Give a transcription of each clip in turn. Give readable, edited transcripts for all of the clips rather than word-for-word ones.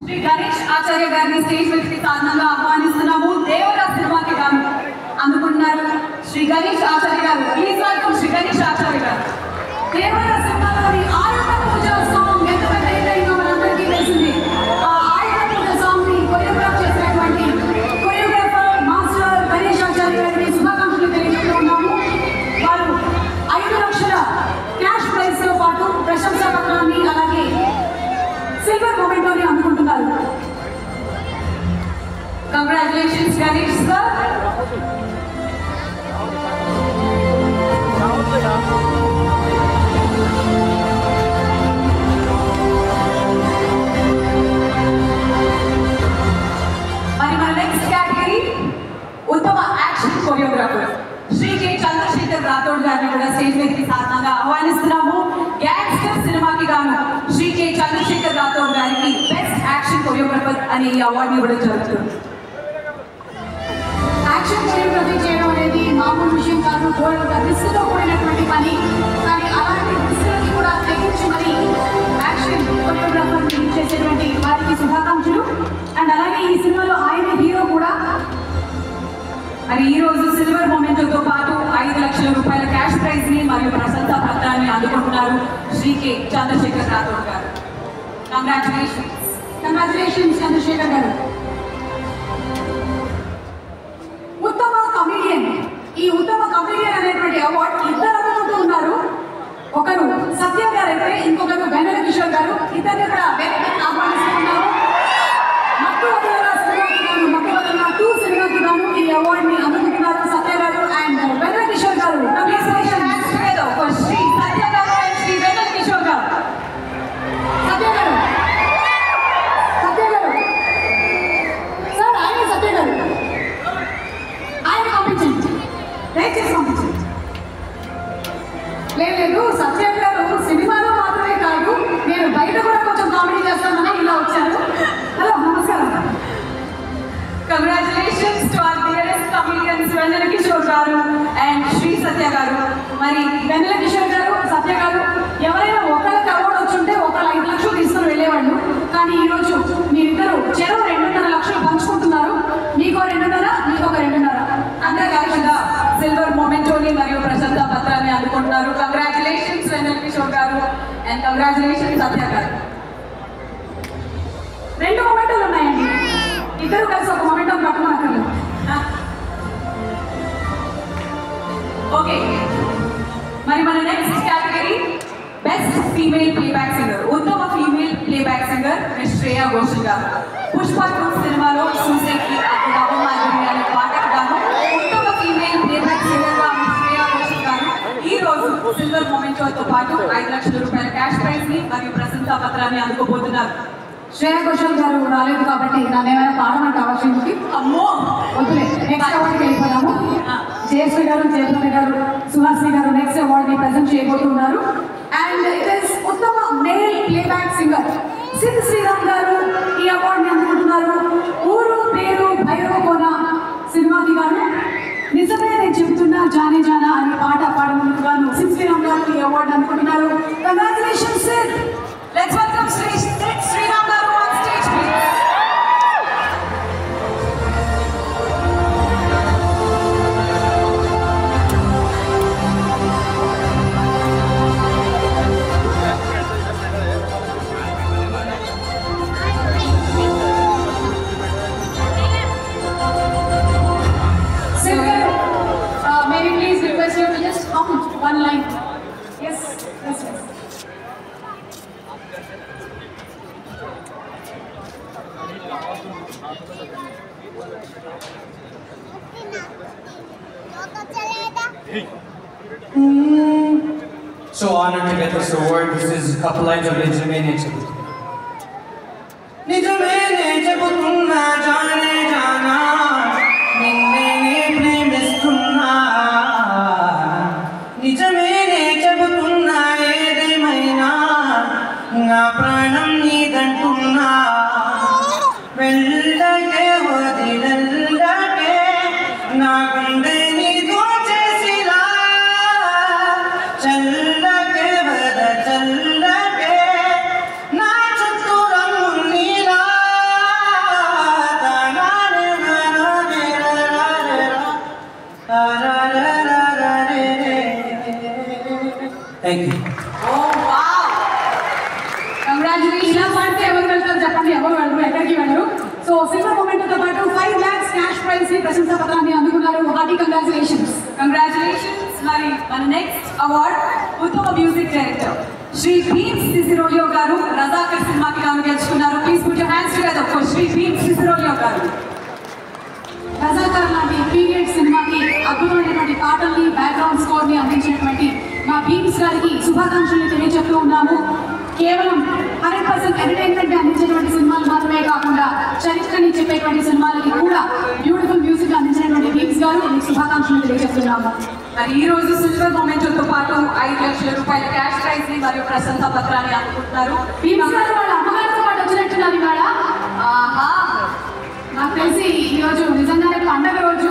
శ్రీ గణేష్ ఆచార్య గారిని స్టేజ్ మీదకి సాధారణంగా ఆహ్వానిస్తున్నాము. దేవరా సినిమాకి గాను అందుకుంటున్నారు శ్రీ గణేష్ ఆచార్య గారు. ప్లీజ్ వెల్కమ్ శ్రీ గణేష్ ఆచార్య గారు. దేవరా సినిమాలోని ఆయుధ పూజ సాంగ్ ఎంత పెద్ద హిట్ అయిందో మనందరికీ తెలిసింది. ఆ ఆయుధ పూజ సాంగ్ ని కొరియోగ్రాఫ్ చేసినటువంటి కొరియోగ్రాఫర్ మాస్టర్ గణేష్ ఆచార్య గారిని శుభాకాంక్షలు తెలియజేస్తున్నాము. వారు 5 లక్షల క్యాష్ ప్రైజ్ తో పాటు ప్రశంసా పత్రాన్ని అలాగే సిల్వర్ మొమెంటోని అందుకుంటున్నారు. Congratulations Ganesh sir. మరి మన నెక్స్ట్ కేటగిరీ ఉత్తమ action choreographer Shri K Chandrashekhar Rathod గారిని కూడా స్టేజ్ మీదకి సాధారణంగా ఆహ్వానిస్తున్నాము. గ్యాంగ్స్టర్ సినిమాకి గాను శ్రీ కె చంద్రశేఖర్ రాథోడ్ గారికి బెస్ట్ యాక్షన్ కొరియోగ్రాఫర్ అనే ఈ అవార్డు ఇవ్వడం జరుగుతుంది. యాక్షన్ కొరియోగ్రఫీ చేయడం అనేది మామూలు విషయం కాదు, రిస్క్తో కూడినటువంటి పని. కానీ అలాంటి రిస్క్ని కూడా తెగించి మరి యాక్షన్ కొరియోగ్రాఫర్ చేసేటువంటి వారికి శుభాకాంక్షలు. అండ్ అలాగే ఈ సినిమాలో ఆయన హీరో కూడా. మరి ఈ రోజు సిల్వర్ మొమెంటోతో పాటు 5 లక్షల రూపాయల క్యాష్ ప్రైజ్ ని మరియు ప్రశంసా పత్రాన్ని అందుకుంటున్నారు శ్రీ కె చంద్రశేఖర్ రాథోడ్ గారు. కంగ్రాచులేషన్స్ చంద్రశేఖర్ గారు. ఉత్తమ కమెడియన్, ఈ ఉత్తమ కమెడియన్ అనేటువంటి అవార్డు ఇద్దరు అందుకుంటూ ఉన్నారు. ఒకరు సత్య గారు అయితే ఇంకొకరు వెన్నెల కిషోర్ గారు. ఇద్దరిని కూడా ఆహ్వానిస్తున్నారు. మత్తు వదలరా సినిమాకి గాను, మత్తు వదలరా 2 సినిమాకి గాను ఈ అవార్డుని అందుకుంటున్నారు సత్య గారు అండ్ వెన్నెల కిషోర్ గారు. శ్రీ సత్య గారు అండ్ శ్రీ వెన్నెల కిషోర్ గారు. సత్య గారు సార్, ఆయన సత్య గారు ఆయన పంపించండి, దయచేసి పంపించండి. లేదు సత్య గారు సినిమాలో మాత్రమే కాదు, నేను బయట కూడా కొంచెం కామెడీ చేస్తానని ఇలా వచ్చాను. హలో, నమస్కారం. Congratulations to our dearest comedians Vennela Kishore garu and Shri సత్య గారు. మరి వెన్నెల కిషోర్ గారు, సత్య గారు ఎవరైనా ఒకరికి అవార్డు వచ్చుంటే ఒకరు 5 లక్షలు తీసుకుని వెళ్ళేవాళ్ళు. కానీ ఈరోజు మీరిద్దరు చెరో 2.5 లక్షలు పంచుకుంటున్నారు. మీకో 2.5, మీకొక 2.5. అంతేకాకుండా సిల్వర్ మొమెంటోని మరియు ప్రశంసా పత్రాన్ని అందుకుంటున్నారు. Congratulations Vennela Kishore garu and congratulations సత్య గారు. 2 మొమెంటోలు ఉన్నాయండి, ఇద్దరు కలిసి ఒక మొమెంటో పట్టుకోనక్కర్లేదు. ఓకే, మరి మన next category best female playback singer. ఉత్తమ female playback singer miss Shreya Ghoshal garu. Pushpa 2 సినిమాలో సూసేకి అప్పుడు మాధురి అనే పాటకు గాను ఉత్తమ ఫీమేల్ ప్లేబ్యాక్ సింగర్ గా మిస్ శ్రేయా ఘోషల్ గారు ఈ రోజు సిల్వర్ మొమెంటోతో పాటు 5 లక్షల రూపాయల క్యాష్ ప్రైజ్ ని మరియు ప్రశంసా పత్రాన్ని అందుకోబోతున్నారు. శ్రేయా ఘోషల్ గారు రాలేదు కాబట్టి నన్ను ఏమైనా పాడమంటే అవసరంకి అమ్మో వద్దులే, నెక్స్ట్ అవార్డుకి వెళ్ళిపోదాము. జయశ్రీ గారు, జయప్రద గారు, సుహాసిని గారు నెక్స్ట్ అవార్డుని ప్రజెంట్ చేయబోతున్నారు. అండ్ ఇట్ ఇస్ ఉత్తమ male playback singer Sid Sriram garu ఈ అవార్డుని అందుకుంటున్నారు. ఊరు పేరు భైరవకోన సినిమాకి గాను నిజమే నేను చెబుతున్నా జానే జానా అనే పాట పాడినందుకు గాను సిద్ శ్రీరామ్ గారు ఈ అవార్డు అందుకుంటున్నారు. Congratulations Sid. Let's welcome Sid Sriram garu on stage please. May we please request you to just hum one line? Yes. So honored to get this award. This is a couple lines of Nijame Nechabutunna Jane Jana Ninne Premistunna Nijame Nechabutunna Edemaina Na Pranam Nidantunna Veldake Vadilallake Na Gunde Nidu Chesila Challake Vada Challake Na Chutturam Nila వారికి congratulations. మరి మన next award ఉత్తమ music director Shri Bheems Ceciroleo garu Razakar సినిమాకి గాను గెలుచుకున్నారు. Please put your hands together for Shri Bheems Ceciroleo garu. Razakar లాంటి period సినిమాకి అద్భుతమైనటువంటి పాటల్ని బ్యాక్గ్రౌండ్ స్కోర్ ని అందించినటువంటి మా భీమ్స్ గారికి శుభాకాంక్షలు తెలియజేస్తూ ఉన్నాము. కేవలం 100% ఎంటర్టైన్మెంట్ అందించేటువంటి సినిమాలు మాత్రమే కాకుండా చరిత్రని చెప్పేటువంటి సినిమాలకి కూడా బ్యూటిఫుల్ మ్యూజిక్ అందించినటువంటి భీమ్స్ గారు మీకు శుభాకాంక్షలు తెలియజేస్తున్నాము. మరి ఈ రోజు సిల్వర్ మొమెంటోతో పాటు 5 లక్షల రూపాయల క్యాష్ ప్రైజ్ ని మరియు ప్రశంసా పత్రాన్ని అందుకుంటున్నారు. భీమ్స్ గారు వాళ్ళ అమ్మగారితో పాటు వచ్చినట్టున్నారు ఇవాళ. నాకు తెలిసి ఈరోజు నిజంగానే పండగ రోజు.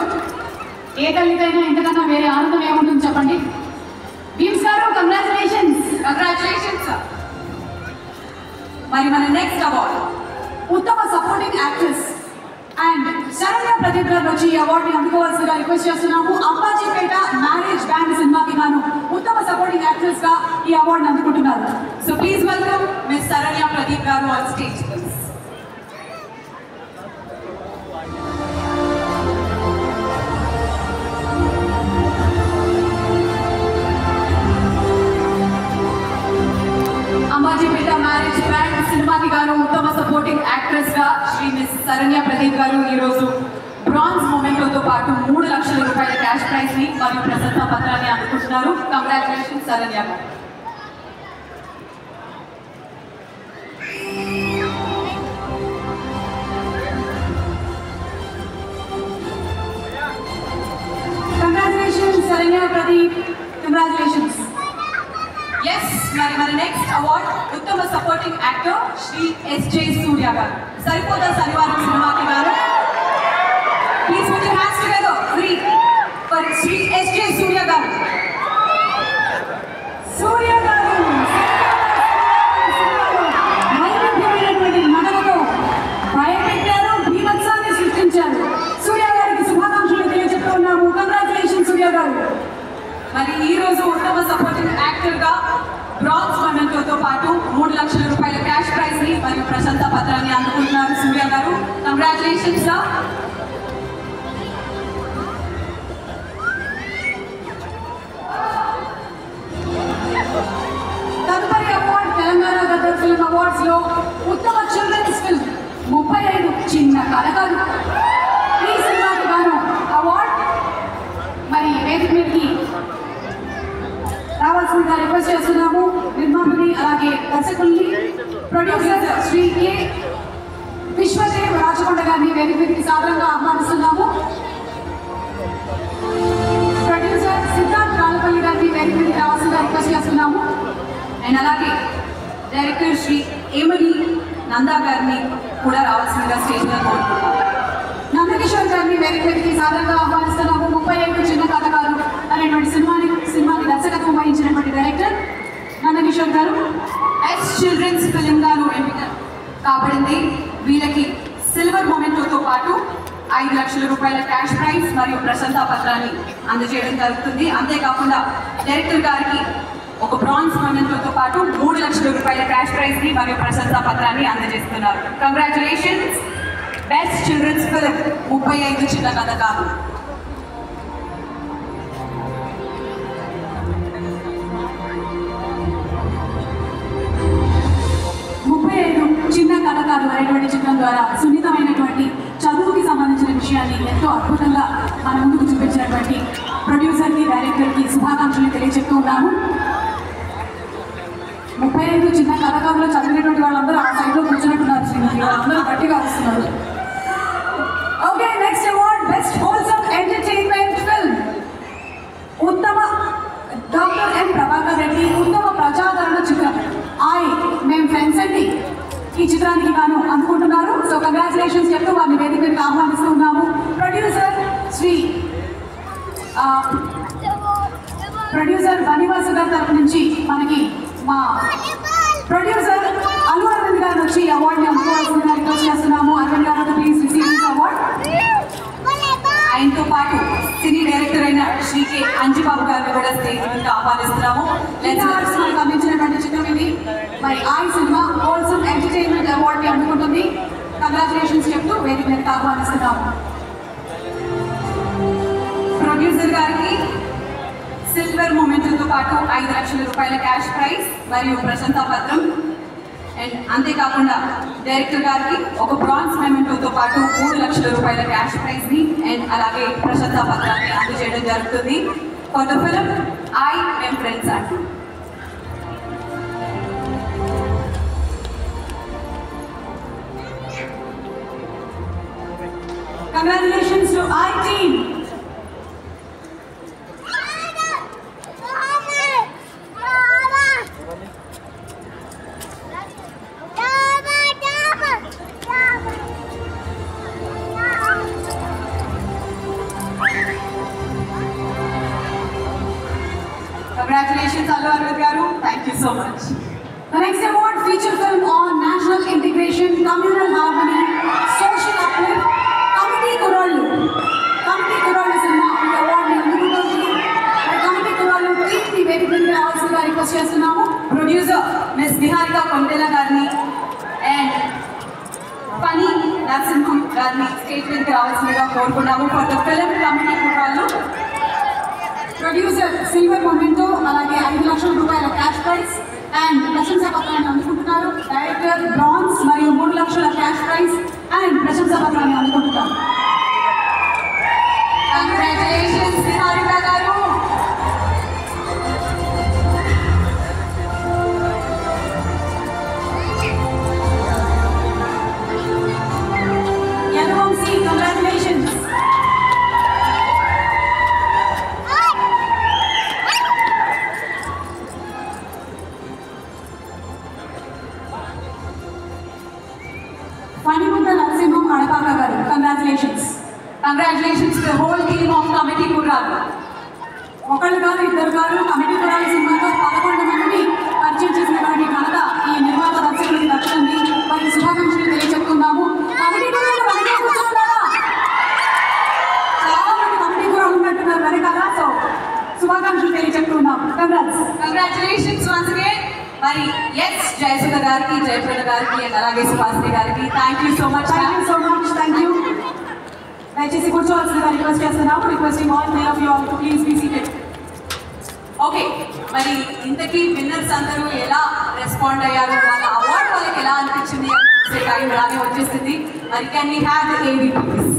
ఏ తల్లికైనా ఎంతకన్నా వేరే ఆనందం ఏముంటుంది చెప్పండి. భీమ్స్ గారు కంగ్రాచులేషన్స్. మరి మన నెక్స్ట్ అవార్డ్ ఉత్తమ supporting actress and Saranya Pradeep గారు వచ్చి ఈ అవార్డుని అందుకోవాల్సిందిగా రిక్వెస్ట్ చేస్తున్నాము. అంబాజీపేట మ్యారేజ్ బ్యాండ్ సినిమాకి గాను ఉత్తమ సపోర్టింగ్ యాక్ట్రెస్ గా ఈ అవార్డుని అందుకుంటున్నారు. So please welcome miss Saranya Pradeep garu on stage. Ambajipeta marriage band సినిమాకి గాను ఉత్తమ సపోర్టింగ్ యాక్ట్రెస్ గా శ్రీ మిస్ శరణ్య ప్రదీప్ గారు ఈరోజు బ్రాంజ్ మొమెంటోతో పాటు 3 లక్షల రూపాయల క్యాష్ ప్రైజ్ ని మరియు ప్రశంసా పత్రాన్ని అందుకుంటున్నారు. Congratulations Saranya garu. Congratulations Saranya Pradeep. Congratulations. మరి మన నెక్స్ట్ అవార్డ్ ఉత్తమ supporting actor Shri SJ Surya garu. Saripodhaa Sanivaaram సినిమాకి garu. Please put your hands together for Shri SJ Surya garu. Surya గారు వైవిధ్యమైనటువంటి నటనతో భయపెట్టారు, భీభత్సాన్ని సృష్టించారు. సూర్య గారికి శుభాకాంక్షలు తెలియజేస్తున్నాము. కంగ్రాచులేషన్ సూర్య గారు. మరి ఈ రోజు ఉత్తమ సపోర్టింగ్ యాక్టర్ గా బ్రాంజ్ మొమెంటోతో పాటు 3 లక్షల రూపాయల క్యాష్ ప్రైజ్ ని మరియు ప్రశంసా పత్రాన్ని అందుకుంటున్నారు సూర్య గారు. Congratulations sir. తదుపరి award Telangana Gaddar film awards లో ఉత్తమ చిల్డ్రన్స్ ఫిల్మ్ 35 చిన్న కథలు. ఈ సినిమాకి గాను అవార్డ్ మరి వేదిక మీదకి రావాల్సిందిగా రిక్వెస్ట్ చేస్తున్నాము. నిర్మాతని అలాగే దర్శకుల్ని ప్రొడ్యూసర్ శ్రీ కె విశ్వదేవ్ రాజకొండ గారిని వేదిక మీదకి సాదరంగా ఆహ్వానిస్తున్నాము. ప్రొడ్యూసర్ సిద్ధార్థ్ రాలపల్లి గారిని వేదిక మీదకి రావాల్సిందిగా రిక్వెస్ట్ చేస్తున్నాము. అండ్ అలాగే డైరెక్టర్ శ్రీ ఏమని నందా గారిని కూడా రావాల్సిందిగా స్టేజ్ మీద కోరుకుంటున్నాము. నందకిషోర్ గారిని వేదిక మీదకి సాదరంగా ఆహ్వానిస్తున్నాము. 35 చిన్న కథకారు అనేటువంటి సినిమాకి దర్శకత్వం వహించినటువంటి డైరెక్టర్ నందకిషోర్ గారు. బెస్ట్ చిల్డ్రన్స్ ఫిల్మ్ గాను ఎంపిక కాబడింది. వీళ్ళకి సిల్వర్ మొమెంటోతో పాటు 5 లక్షల రూపాయల క్యాష్ ప్రైజ్ మరియు ప్రశంసా పత్రాన్ని అందజేయడం జరుగుతుంది. అంతేకాకుండా డైరెక్టర్ గారికి ఒక బ్రాంజ్ మొమెంటోతో పాటు 3 లక్షల రూపాయల క్యాష్ ప్రైజ్ ని మరియు ప్రశంసా పత్రాన్ని అందజేస్తున్నారు. కంగ్రాచులేషన్స్. బెస్ట్ చిల్డ్రన్స్ ఫిల్మ్ 35 చిన్న కథ కాదు. చిన్న కథకారు అనేటువంటి చిత్రం ద్వారా సున్నితమైనటువంటి చదువుకి సంబంధించిన విషయాన్ని ఎంతో అద్భుతంగా మన ముందుకు చూపించినటువంటి ప్రొడ్యూసర్కి డైరెక్టర్కి శుభాకాంక్షలు తెలియజెప్తూ ఉన్నాము. 35 చిన్న కథకారులు చదివినటువంటి వాళ్ళందరూ ఆ సైడ్లో కూర్చున్నట్టున్నారు. శ్రీమతి వాళ్ళందరూ గట్టిగా వస్తున్నారు. Okay, next award best wholesome entertainment film ఉత్తమ డాక్టర్ ఎం ప్రభాకర్ రెడ్డి ఉత్తమ ప్రజాదరణ చిత్రం మేము ఫ్రెండ్స్ అండి ఈ చిత్రానికి గాను అందుకుంటున్నారు. సో కంగ్రాచులేషన్స్ చెప్తూ వారిని వేదిక మీదకి ఆహ్వానిస్తున్నాము. ప్రొడ్యూసర్ బనివాసు గారి తరపు నుంచి మనకి మా ప్రొడ్యూసర్ అల్లు అరవింద్ గారు వచ్చి అవార్డుని అందుకోవాల్సిందిగా రిక్వెస్ట్ చేస్తున్నాము. అరవింద్ గారు ప్లీజ్ రిసీవ్ దిస్ అవార్డ్. ఆయనతో పాటు సినీ డైరెక్టర్ అయిన శ్రీ కె అంజిబాబు గారిని కూడా స్టేజ్ మీద ఆహ్వానిస్తున్నాము. మనకు అందించినటువంటి చిత్రం ఇది. మరి ఈ సినిమా హోల్సమ్ ఎంటర్టైన్మెంట్ అవార్డుని అందుకుంటుంది. కంగ్రాచులేషన్స్ చెప్తూ వేదిక మీదకి ఆహ్వానిస్తున్నాము. ప్రొడ్యూసర్ గారికి సిల్వర్ మొమెంటోతో పాటు 5 లక్షల రూపాయల క్యాష్ ప్రైజ్ మరియు ప్రశంసా పత్రం. అండ్ అంతేకాకుండా డైరెక్టర్ గారికి ఒక బ్రాంజ్ మెమెంటోతో పాటు 3 లక్షల రూపాయల క్యాష్ ప్రైజ్ ని అండ్ అలాగే ప్రశంసా పత్రాన్ని అందజేయడం జరుగుతుంది for the film I M friends అంటూ. Congratulations to I team. Congratulations, Allu Arvind garu. Thank you so much. The next award, feature film on national integration, communal harmony, social uplift, Committee Kurallu. Committee Kurallu cinema ఈ award ని అందుకుంటుంది. Committee Kurallu team ని వేదికపైకి రావాల్సిందిగా request చేస్తున్నాము. Producer miss Niharika Kondela గారిని and funny Narasimham గారిని stage మీదకి రావాల్సిందిగా కోరుకున్నాము ఫర్ ద ఫిల్మ్ కమిటీ కుర్రాళ్ళు. ప్రొడ్యూసర్ సిల్వర్ మొమెంటో అలాగే 5 లక్షల రూపాయల క్యాష్ ప్రైజ్ అండ్ ప్రశంసా పత్రాన్ని అందుకుంటున్నారు. డైరెక్టర్ బ్రాంజ్ మరియు 3 లక్షల క్యాష్ ప్రైజ్ అండ్ ప్రశంసా పత్రాన్ని అందుకుంటున్నారు. కంగ్రాచులేషన్స్ నిహారిక గారు. యదువంశీ, కంగ్రాచులేషన్స్. ఫణిముద్ద నరసింహం అడపాక గారు, congratulations. Congratulations to the whole team of committee కుర్రాళ్ళు. ఒకళ్ళు కాదు, ఇద్దరు కాదు, కమిటీ కుర్రాళ్ళ సినిమాతో 11 మందిని పరిచయం చేసినటువంటి ఘనత ఈ నిర్మాత దర్శకులకు దక్కుతుంది. వారికి శుభాకాంక్షలు తెలియజెప్తున్నాము. కమిటీ కుర్రాళ్ళు వెనకే కూర్చున్నారా? చాలా మంది కమిటీ కుర్రాళ్ళు ఉన్నట్టున్నారు వెనకాల. సో శుభాకాంక్షలు తెలియజెప్తున్నాము. Congratulations once again. మరి ఎస్ జయసుధ గారికి, జయప్రద గారికి అండ్ అలాగే సుహాసిని గారికి thank you so much. Thank you. దయచేసి కూర్చోవాల్సిందిగా రిక్వెస్ట్ చేస్తున్నాము. Requesting all three of you all to please be seated. Okay, మరి ఇంతకీ విన్నర్స్ అందరూ ఎలా రెస్పాండ్ అయ్యారు, వాళ్ళ అవార్డు వాళ్ళకి ఎలా అనిపించింది అనే టైం రాని వచ్చేసింది. మరి can we have the AVPs?